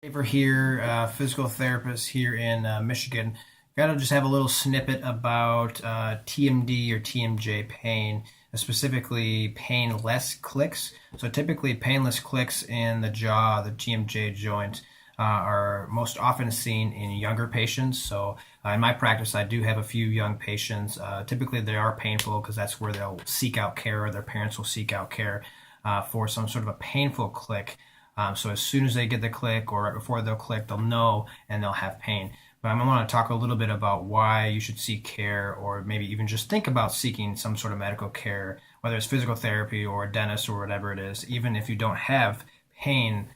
Shafer here, physical therapist here in Michigan. Got to just have a little snippet about TMD or TMJ pain, specifically painless clicks. So typically painless clicks in the jaw, the TMJ joint, are most often seen in younger patients. So in my practice, I do have a few young patients. Typically they are painful because that's where they'll seek out care or their parents will seek out care for some sort of a painful click. So as soon as they get the click or right before they'll click, they'll know and they'll have pain. But I want to talk a little bit about why you should seek care or maybe even just think about seeking some sort of medical care, whether it's physical therapy or a dentist or whatever it is, even if you don't have pain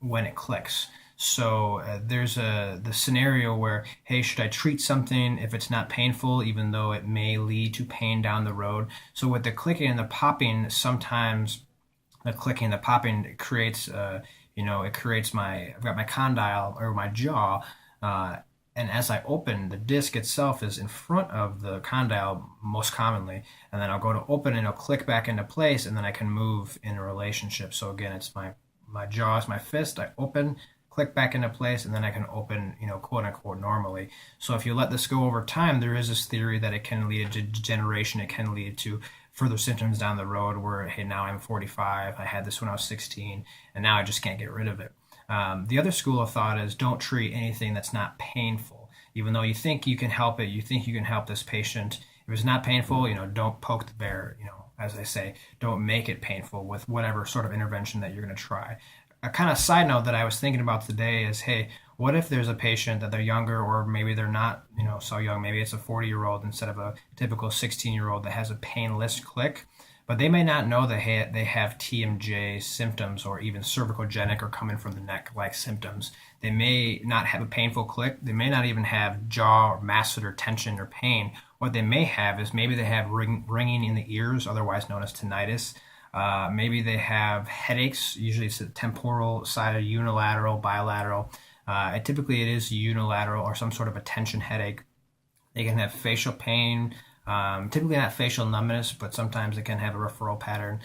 when it clicks. So there's the scenario where, hey, should I treat something if it's not painful, even though it may lead to pain down the road? So with the clicking and the popping, sometimes the clicking, the popping, it creates, it creates I've got my condyle or my jaw, and as I open, the disc itself is in front of the condyle most commonly, and then I'll go to open and it'll click back into place, and then I can move in a relationship. So again, it's my jaw is my fist. I open, click back into place, and then I can open, quote unquote, normally. So if you let this go over time, there is this theory that it can lead to degeneration. It can lead to further symptoms down the road where, hey, now I'm 45, I had this when I was 16, and now I just can't get rid of it. The other school of thought is don't treat anything that's not painful. Even though you think you can help it, you think you can help this patient. If it's not painful, don't poke the bear, as I say, don't make it painful with whatever sort of intervention that you're going to try. A kind of side note that I was thinking about today is, hey, what if there's a patient that they're younger or maybe they're not, so young, maybe it's a 40-year-old instead of a typical 16-year-old that has a painless click, but they may not know that they have TMJ symptoms or even cervicogenic or coming from the neck-like symptoms. They may not have a painful click. They may not even have jaw or masseter tension or pain. What they may have is maybe they have ringing in the ears, otherwise known as tinnitus. Maybe they have headaches. Usually it's a temporal side, unilateral, bilateral. Typically it is unilateral or some sort of a tension headache. They can have facial pain, typically not facial numbness, but sometimes it can have a referral pattern.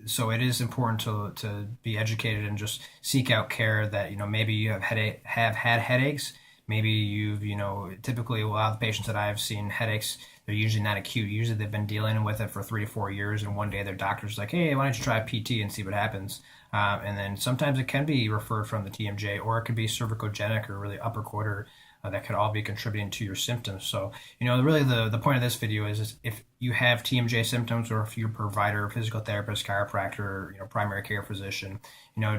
So it is important to be educated and just seek out care that, maybe you have had headaches. Maybe you've, typically a lot of the patients that I've seen headaches, they're usually not acute. Usually they've been dealing with it for 3 to 4 years, and one day their doctor's like, hey, why don't you try PT and see what happens? And then sometimes it can be referred from the TMJ, or it could be cervicogenic or really upper quarter. That could all be contributing to your symptoms. So, really the point of this video is if you have TMJ symptoms, or if you're a provider, physical therapist, chiropractor, primary care physician,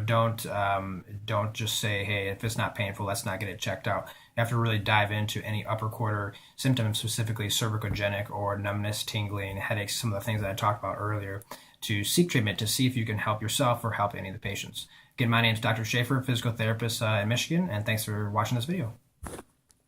don't just say, hey, if it's not painful, let's not get it checked out. You have to really dive into any upper quarter symptoms, specifically cervicogenic or numbness, tingling, headaches, some of the things that I talked about earlier, to seek treatment to see if you can help yourself or help any of the patients. Again, my name is Dr. Shafer, physical therapist in Michigan, and thanks for watching this video.